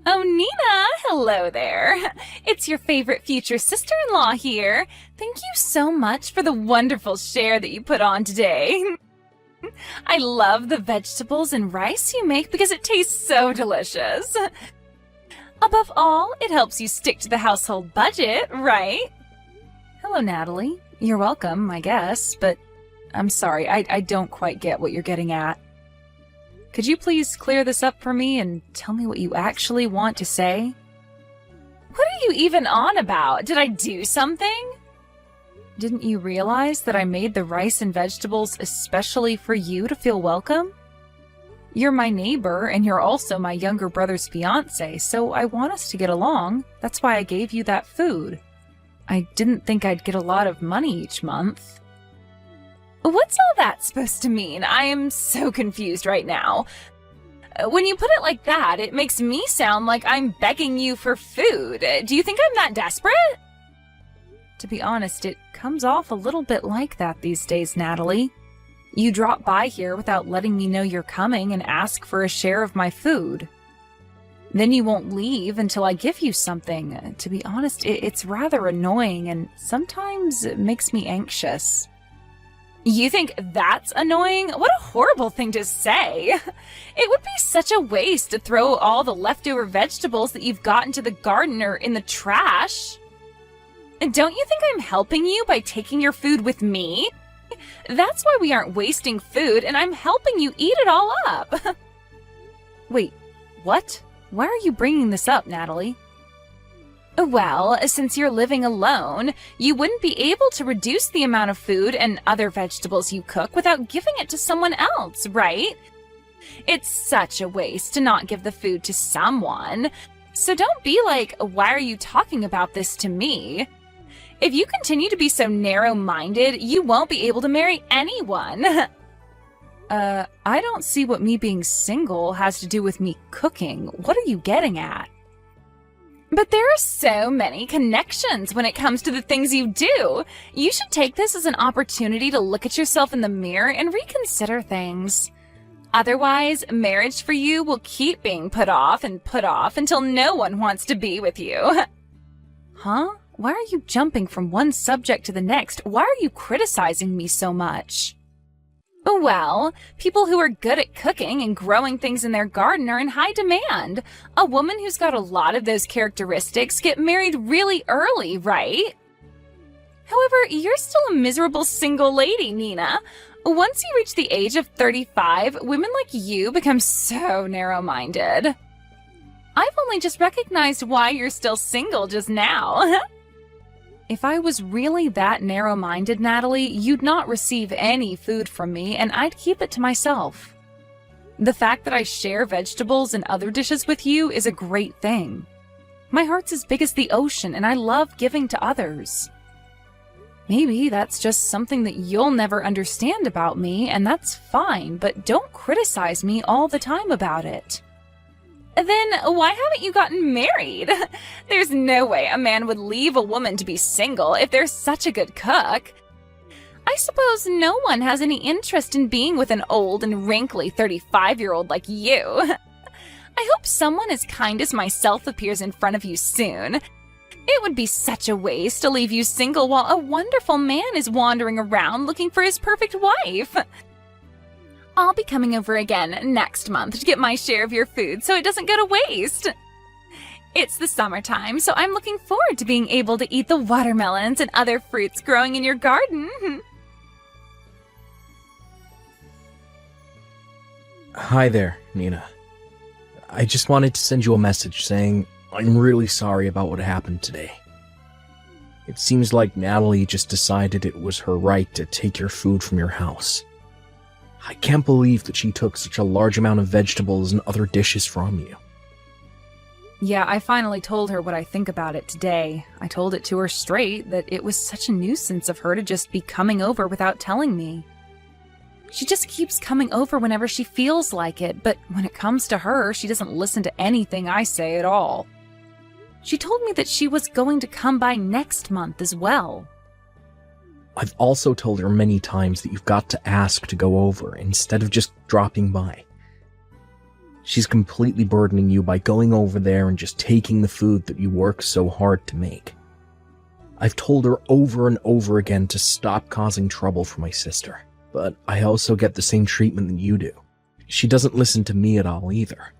Oh, Nina, hello there. It's your favorite future sister-in-law here. Thank you so much for the wonderful share that you put on today. I love the vegetables and rice you make because it tastes so delicious. Above all, it helps you stick to the household budget, right? Hello, Natalie. You're welcome, I guess, but I'm sorry, I don't quite get what you're getting at. Could you please clear this up for me and tell me what you actually want to say? What are you even on about? Did I do something? Didn't you realize that I made the rice and vegetables especially for you to feel welcome? You're my neighbor, and you're also my younger brother's fiancée, so I want us to get along. That's why I gave you that food. I didn't think I'd get a lot of money each month. What's all that supposed to mean? I am so confused right now. When you put it like that, it makes me sound like I'm begging you for food. Do you think I'm that desperate? To be honest, it comes off a little bit like that these days, Natalie. You drop by here without letting me know you're coming and ask for a share of my food. Then you won't leave until I give you something. To be honest, it's rather annoying, and sometimes it makes me anxious. You think that's annoying? What a horrible thing to say. It would be such a waste to throw all the leftover vegetables that you've got into the garden or in the trash. And don't you think I'm helping you by taking your food with me? That's why we aren't wasting food, and I'm helping you eat it all up. Wait, what? Why are you bringing this up, Natalie? Well, since you're living alone, you wouldn't be able to reduce the amount of food and other vegetables you cook without giving it to someone else, right? It's such a waste to not give the food to someone. So don't be like, why are you talking about this to me? If you continue to be so narrow-minded, you won't be able to marry anyone. I don't see what me being single has to do with me cooking. What are you getting at? But there are so many connections when it comes to the things you do. You should take this as an opportunity to look at yourself in the mirror and reconsider things. Otherwise, marriage for you will keep being put off until no one wants to be with you. Huh? Why are you jumping from one subject to the next? Why are you criticizing me so much? Well, people who are good at cooking and growing things in their garden are in high demand. A woman who's got a lot of those characteristics get married really early, right? However, you're still a miserable single lady, Nina. Once you reach the age of 35, women like you become so narrow-minded. I've only just recognized why you're still single just now. If I was really that narrow-minded, Natalie, you'd not receive any food from me, and I'd keep it to myself. The fact that I share vegetables and other dishes with you is a great thing. My heart's as big as the ocean, and I love giving to others. Maybe that's just something that you'll never understand about me, and that's fine, but don't criticize me all the time about it. Then why haven't you gotten married? There's no way a man would leave a woman to be single if they're such a good cook. I suppose no one has any interest in being with an old and wrinkly 35-year-old like you. I hope someone as kind as myself appears in front of you soon. It would be such a waste to leave you single while a wonderful man is wandering around looking for his perfect wife. I'll be coming over again next month to get my share of your food so it doesn't go to waste. It's the summertime, so I'm looking forward to being able to eat the watermelons and other fruits growing in your garden. Hi there, Nina. I just wanted to send you a message saying I'm really sorry about what happened today. It seems like Natalie just decided it was her right to take your food from your house. I can't believe that she took such a large amount of vegetables and other dishes from you. Yeah, I finally told her what I think about it today. I told it to her straight that it was such a nuisance of her to just be coming over without telling me. She just keeps coming over whenever she feels like it, but when it comes to her, she doesn't listen to anything I say at all. She told me that she was going to come by next month as well. I've also told her many times that you've got to ask to go over instead of just dropping by. She's completely burdening you by going over there and just taking the food that you work so hard to make. I've told her over and over again to stop causing trouble for my sister, but I also get the same treatment that you do. She doesn't listen to me at all either.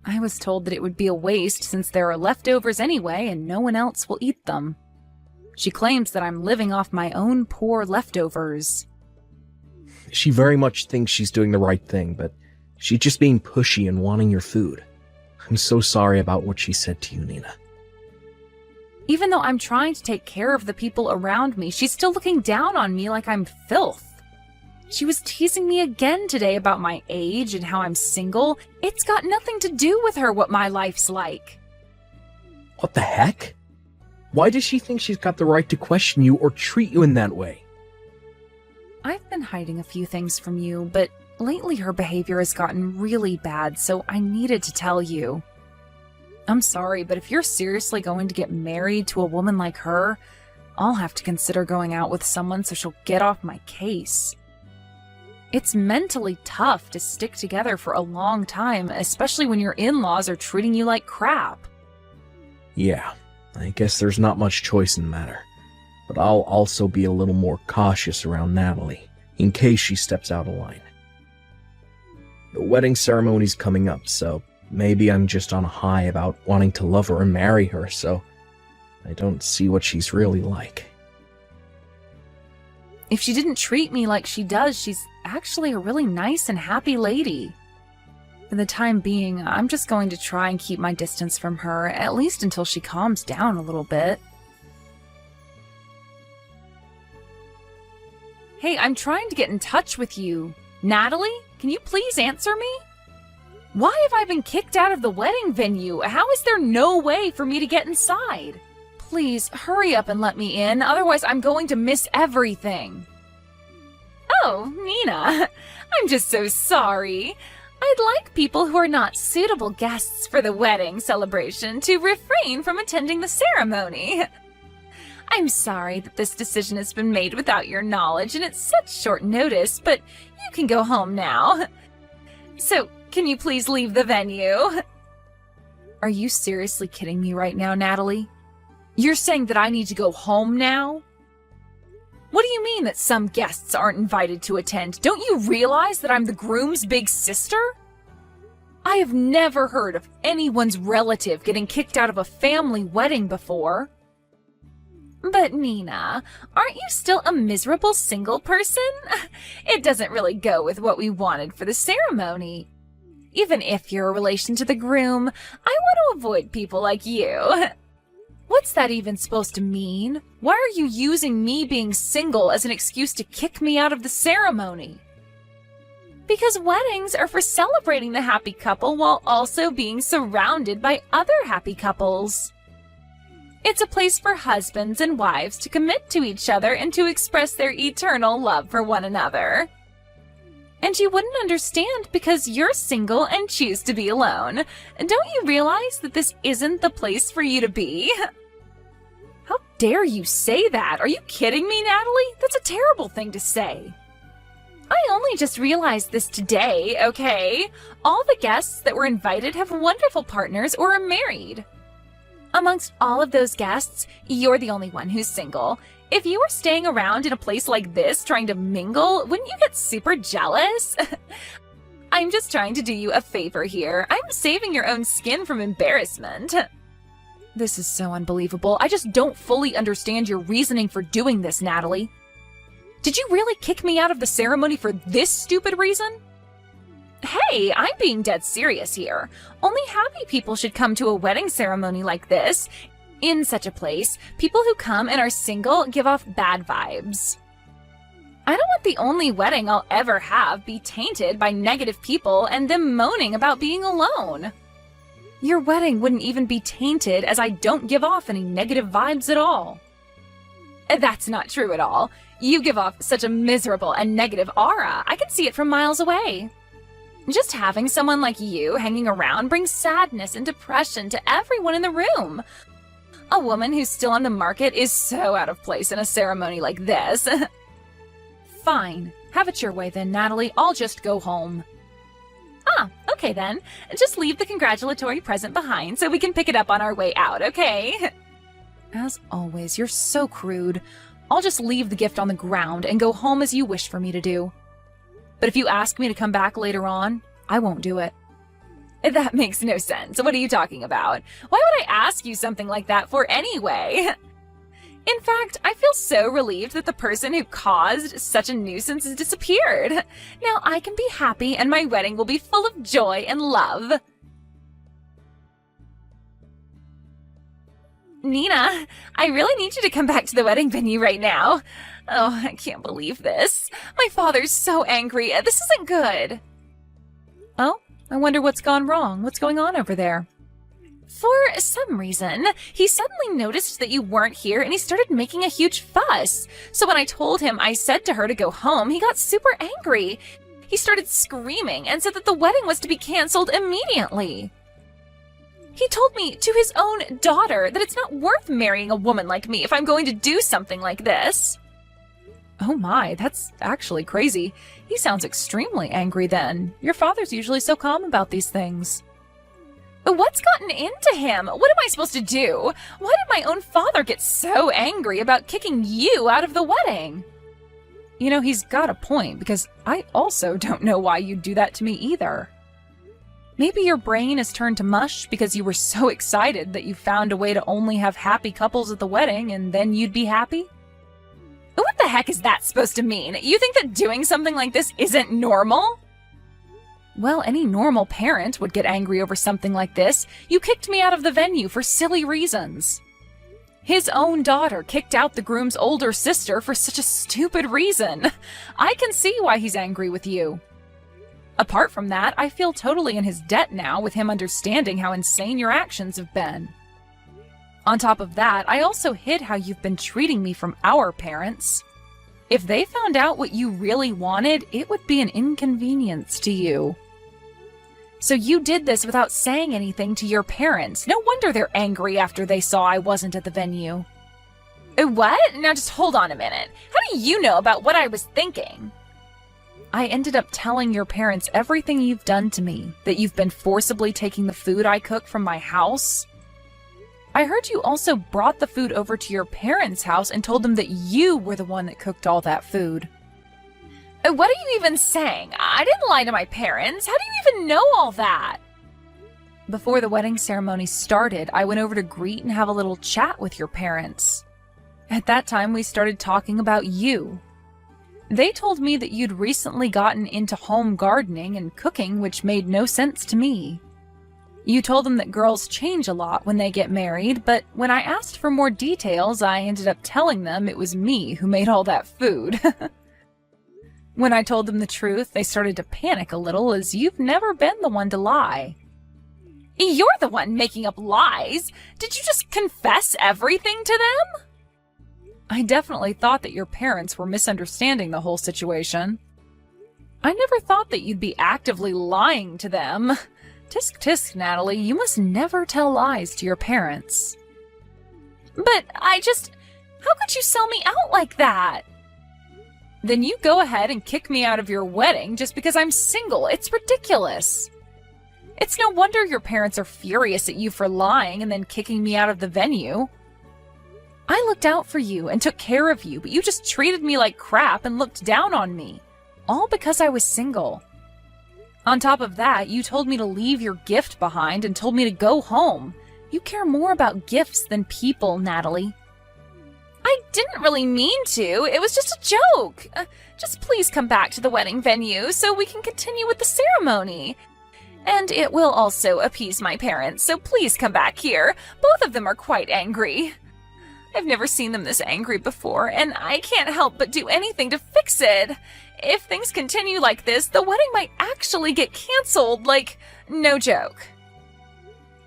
I was told that it would be a waste since there are leftovers anyway and no one else will eat them. She claims that I'm living off my own poor leftovers. She very much thinks she's doing the right thing, but she's just being pushy and wanting your food. I'm so sorry about what she said to you, Nina. Even though I'm trying to take care of the people around me, she's still looking down on me like I'm filth. She was teasing me again today about my age and how I'm single. It's got nothing to do with her what my life's like. What the heck? Why does she think she's got the right to question you or treat you in that way? I've been hiding a few things from you, but lately her behavior has gotten really bad, so I needed to tell you. I'm sorry, but if you're seriously going to get married to a woman like her, I'll have to consider going out with someone so she'll get off my case. It's mentally tough to stick together for a long time, especially when your in-laws are treating you like crap. Yeah, I guess there's not much choice in the matter. But I'll also be a little more cautious around Natalie, in case she steps out of line. The wedding ceremony's coming up, so maybe I'm just on a high about wanting to love her and marry her, so I don't see what she's really like. If she didn't treat me like she does, she's actually a really nice and happy lady. For the time being, I'm just going to try and keep my distance from her, at least until she calms down a little bit. Hey, I'm trying to get in touch with you. Natalie, can you please answer me? Why have I been kicked out of the wedding venue? How is there no way for me to get inside? Please, hurry up and let me in, otherwise I'm going to miss everything. Oh, Nina, I'm just so sorry. I'd like people who are not suitable guests for the wedding celebration to refrain from attending the ceremony. I'm sorry that this decision has been made without your knowledge and it's such short notice, but you can go home now. So, can you please leave the venue? Are you seriously kidding me right now, Natalie? You're saying that I need to go home now? What do you mean that some guests aren't invited to attend? Don't you realize that I'm the groom's big sister? I have never heard of anyone's relative getting kicked out of a family wedding before. But Nina, aren't you still a miserable single person? It doesn't really go with what we wanted for the ceremony. Even if you're a relation to the groom, I want to avoid people like you. What's that even supposed to mean? Why are you using me being single as an excuse to kick me out of the ceremony? Because weddings are for celebrating the happy couple while also being surrounded by other happy couples. It's a place for husbands and wives to commit to each other and to express their eternal love for one another. And you wouldn't understand because you're single and choose to be alone. Don't you realize that this isn't the place for you to be? How dare you say that? Are you kidding me, Natalie? That's a terrible thing to say. I only just realized this today, okay? All the guests that were invited have wonderful partners or are married. Amongst all of those guests, you're the only one who's single. If you were staying around in a place like this trying to mingle, wouldn't you get super jealous? I'm just trying to do you a favor here. I'm saving your own skin from embarrassment. This is so unbelievable. I just don't fully understand your reasoning for doing this, Natalie. Did you really kick me out of the ceremony for this stupid reason? Hey, I'm being dead serious here. Only happy people should come to a wedding ceremony like this. In such a place, people who come and are single give off bad vibes. I don't want the only wedding I'll ever have be tainted by negative people and them moaning about being alone. Your wedding wouldn't even be tainted as I don't give off any negative vibes at all. That's not true at all. You give off such a miserable and negative aura. I can see it from miles away. Just having someone like you hanging around brings sadness and depression to everyone in the room. A woman who's still on the market is so out of place in a ceremony like this. Fine. Have it your way then, Natalie. I'll just go home. Ah, Okay then, just leave the congratulatory present behind so we can pick it up on our way out, okay? As always, you're so crude. I'll just leave the gift on the ground and go home as you wish for me to do. But if you ask me to come back later on, I won't do it. That makes no sense. What are you talking about? Why would I ask you something like that for anyway? In fact, I feel so relieved that the person who caused such a nuisance has disappeared. Now I can be happy and my wedding will be full of joy and love. Nina, I really need you to come back to the wedding venue right now. Oh, I can't believe this. My father's so angry. This isn't good. Oh, I wonder what's gone wrong. What's going on over there? For some reason, he suddenly noticed that you weren't here and he started making a huge fuss. So when I told him I said to her to go home, he got super angry. He started screaming and said that the wedding was to be canceled immediately. He told me to his own daughter that it's not worth marrying a woman like me if I'm going to do something like this. Oh my, that's actually crazy. He sounds extremely angry then. Your father's usually so calm about these things. What's gotten into him? What am I supposed to do? Why did my own father get so angry about kicking you out of the wedding? You know, he's got a point, because I also don't know why you'd do that to me either. Maybe your brain has turned to mush because you were so excited that you found a way to only have happy couples at the wedding and then you'd be happy? What the heck is that supposed to mean? You think that doing something like this isn't normal? Well, any normal parent would get angry over something like this. You kicked me out of the venue for silly reasons. His own daughter kicked out the groom's older sister for such a stupid reason. I can see why he's angry with you. Apart from that, I feel totally in his debt now with him understanding how insane your actions have been. On top of that, I also hid how you've been treating me from our parents. If they found out what you really wanted, it would be an inconvenience to you. So you did this without saying anything to your parents. No wonder they're angry after they saw I wasn't at the venue. What? Now just hold on a minute. How do you know about what I was thinking? I ended up telling your parents everything you've done to me, that you've been forcibly taking the food I cook from my house. I heard you also brought the food over to your parents' house and told them that you were the one that cooked all that food. What are you even saying? I didn't lie to my parents. How do you even know all that? Before the wedding ceremony started, I went over to greet and have a little chat with your parents. At that time, we started talking about you. They told me that you'd recently gotten into home gardening and cooking, which made no sense to me. You told them that girls change a lot when they get married, but when I asked for more details, I ended up telling them it was me who made all that food. When I told them the truth, they started to panic a little, as you've never been the one to lie. You're the one making up lies! Did you just confess everything to them? I definitely thought that your parents were misunderstanding the whole situation. I never thought that you'd be actively lying to them. Tisk tisk, Natalie, you must never tell lies to your parents. But how could you sell me out like that? Then you go ahead and kick me out of your wedding just because I'm single. It's ridiculous. It's no wonder your parents are furious at you for lying and then kicking me out of the venue. I looked out for you and took care of you, but you just treated me like crap and looked down on me. All because I was single. On top of that, you told me to leave your gift behind and told me to go home. You care more about gifts than people, Natalie. I didn't really mean to. It was just a joke. Just please come back to the wedding venue so we can continue with the ceremony. And it will also appease my parents, so please come back here. Both of them are quite angry. I've never seen them this angry before, and I can't help but do anything to fix it. If things continue like this, the wedding might actually get canceled, like, no joke.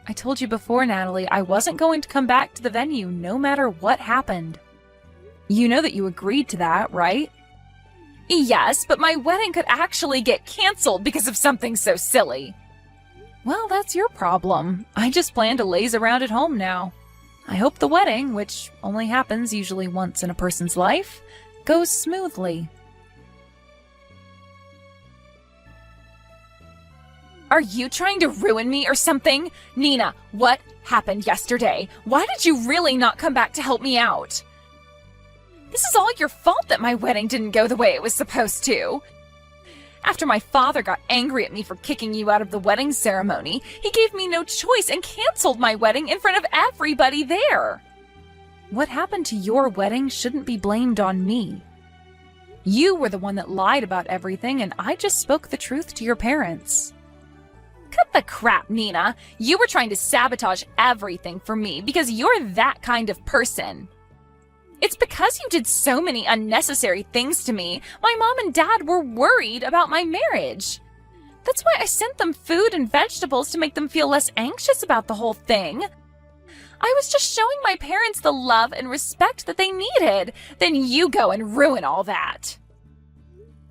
I told you before, Natalie, I wasn't going to come back to the venue no matter what happened. You know that you agreed to that, right? Yes, but my wedding could actually get canceled because of something so silly. Well, that's your problem. I just plan to laze around at home now. I hope the wedding, which only happens usually once in a person's life, goes smoothly. Are you trying to ruin me or something? Nina, what happened yesterday? Why did you really not come back to help me out? This is all your fault that my wedding didn't go the way it was supposed to. After my father got angry at me for kicking you out of the wedding ceremony, he gave me no choice and canceled my wedding in front of everybody there. What happened to your wedding shouldn't be blamed on me. You were the one that lied about everything, and I just spoke the truth to your parents. Cut the crap, Nina. You were trying to sabotage everything for me because you're that kind of person. It's because you did so many unnecessary things to me. My mom and dad were worried about my marriage. That's why I sent them food and vegetables to make them feel less anxious about the whole thing. I was just showing my parents the love and respect that they needed. Then you go and ruin all that.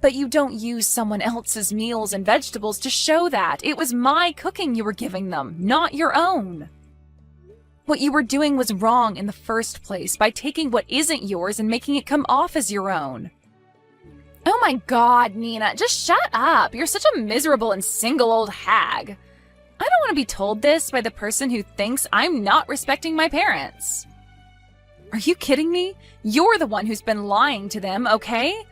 But you don't use someone else's meals and vegetables to show that. It was my cooking you were giving them, not your own. What you were doing was wrong in the first place by taking what isn't yours and making it come off as your own. Oh my God, Nina, just shut up. You're such a miserable and single old hag. I don't want to be told this by the person who thinks I'm not respecting my parents. Are you kidding me? You're the one who's been lying to them, okay?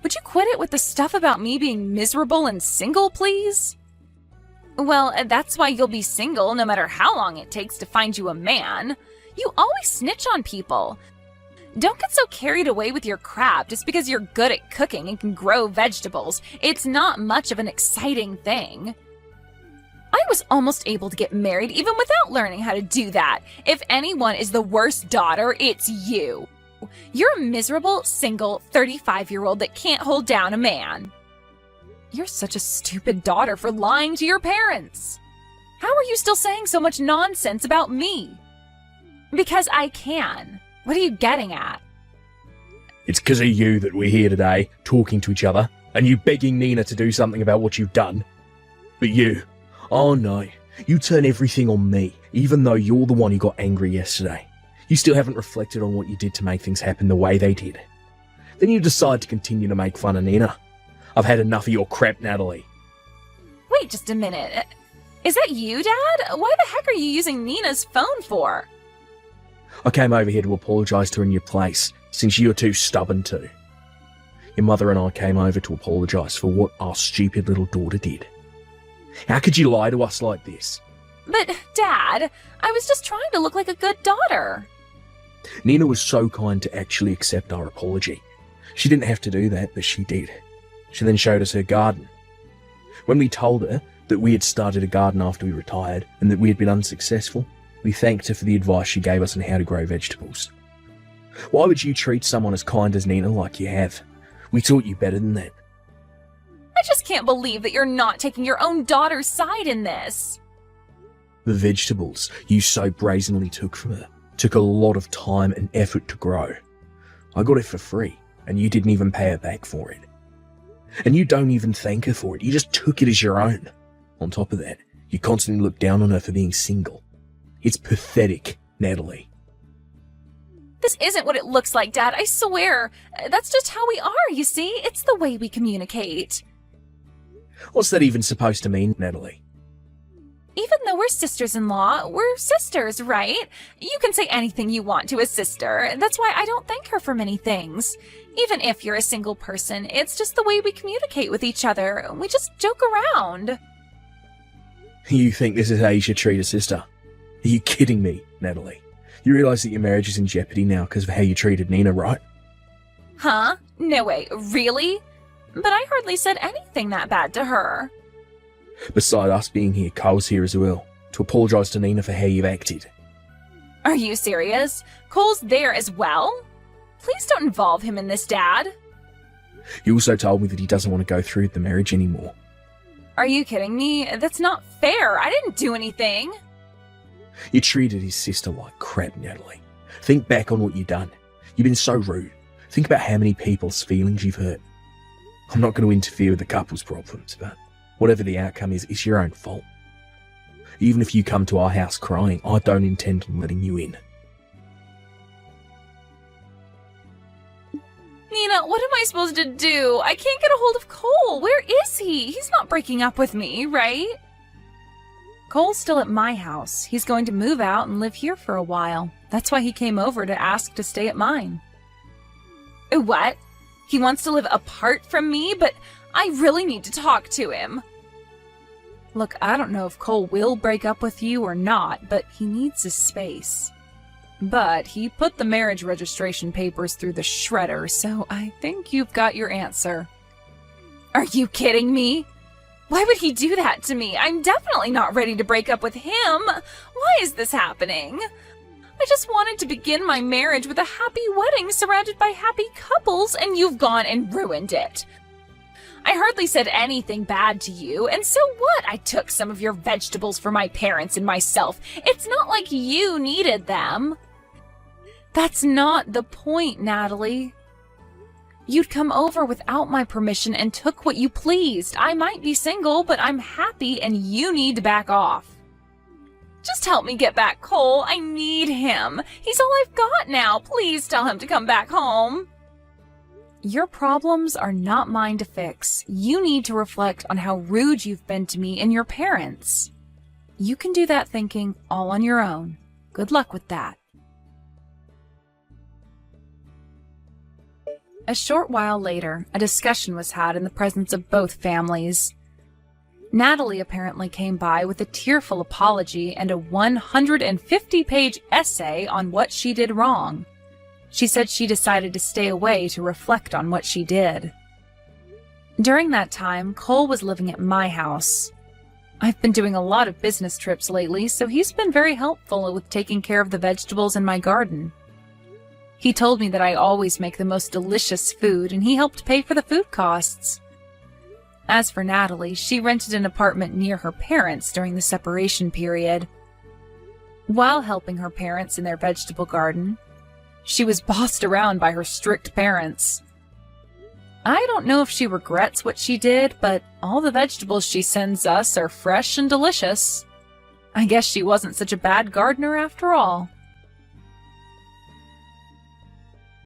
Would you quit it with the stuff about me being miserable and single, please? Well, that's why you'll be single no matter how long it takes to find you a man. You always snitch on people. Don't get so carried away with your crap just because you're good at cooking and can grow vegetables. It's not much of an exciting thing. I was almost able to get married even without learning how to do that. If anyone is the worst daughter, it's you. You're a miserable, single, 35-year-old that can't hold down a man. You're such a stupid daughter for lying to your parents. How are you still saying so much nonsense about me? Because I can. What are you getting at? It's because of you that we're here today, talking to each other, and you begging Nina to do something about what you've done. But you, oh no, you turn everything on me, even though you're the one who got angry yesterday. You still haven't reflected on what you did to make things happen the way they did. Then you decide to continue to make fun of Nina. I've had enough of your crap, Natalie. Wait just a minute. Is that you, Dad? Why the heck are you using Nina's phone for? I came over here to apologise to her in your place, since you're too stubborn to. Your mother and I came over to apologise for what our stupid little daughter did. How could you lie to us like this? But, Dad, I was just trying to look like a good daughter. Nina was so kind to actually accept our apology. She didn't have to do that, but she did. She then showed us her garden. When we told her that we had started a garden after we retired and that we had been unsuccessful, we thanked her for the advice she gave us on how to grow vegetables. Why would you treat someone as kind as Nina like you have? We taught you better than that. I just can't believe that you're not taking your own daughter's side in this. The vegetables you so brazenly took from her took a lot of time and effort to grow. I got it for free, and you didn't even pay her back for it. And you don't even thank her for it, you just took it as your own. On top of that, you constantly look down on her for being single. It's pathetic, Natalie. This isn't what it looks like, Dad, I swear. That's just how we are, you see? It's the way we communicate. What's that even supposed to mean, Natalie? Even though we're sisters-in-law, we're sisters, right? You can say anything you want to a sister. That's why I don't thank her for many things. Even if you're a single person, it's just the way we communicate with each other. We just joke around. You think this is how you should treat a sister? Are you kidding me, Natalie? You realise that your marriage is in jeopardy now because of how you treated Nina, right? Huh? No way, really? But I hardly said anything that bad to her. Beside us being here, Cole's here as well, to apologise to Nina for how you've acted. Are you serious? Cole's there as well? Please don't involve him in this, Dad. He also told me that he doesn't want to go through with the marriage anymore. Are you kidding me? That's not fair. I didn't do anything. You treated his sister like crap, Natalie. Think back on what you've done. You've been so rude. Think about how many people's feelings you've hurt. I'm not going to interfere with the couple's problems, but whatever the outcome is, it's your own fault. Even if you come to our house crying, I don't intend on letting you in. Nina, what am I supposed to do? I can't get a hold of Cole. Where is he? He's not breaking up with me, right? Cole's still at my house. He's going to move out and live here for a while. That's why he came over to ask to stay at mine. What? He wants to live apart from me, but I really need to talk to him. Look, I don't know if Cole will break up with you or not, but he needs his space. But he put the marriage registration papers through the shredder, so I think you've got your answer. Are you kidding me? Why would he do that to me? I'm definitely not ready to break up with him. Why is this happening? I just wanted to begin my marriage with a happy wedding surrounded by happy couples, and you've gone and ruined it. I hardly said anything bad to you, and so what? I took some of your vegetables for my parents and myself. It's not like you needed them. That's not the point, Natalie. You'd come over without my permission and took what you pleased. I might be single, but I'm happy and you need to back off. Just help me get back Cole. I need him. He's all I've got now. Please tell him to come back home. Your problems are not mine to fix. You need to reflect on how rude you've been to me and your parents. You can do that thinking all on your own. Good luck with that. A short while later, a discussion was had in the presence of both families. Natalie apparently came by with a tearful apology and a 150-page essay on what she did wrong. She said she decided to stay away to reflect on what she did. During that time, Cole was living at my house. I've been doing a lot of business trips lately, so he's been very helpful with taking care of the vegetables in my garden. He told me that I always make the most delicious food, and he helped pay for the food costs. As for Natalie, she rented an apartment near her parents during the separation period. While helping her parents in their vegetable garden, she was bossed around by her strict parents. I don't know if she regrets what she did, but all the vegetables she sends us are fresh and delicious. I guess she wasn't such a bad gardener after all.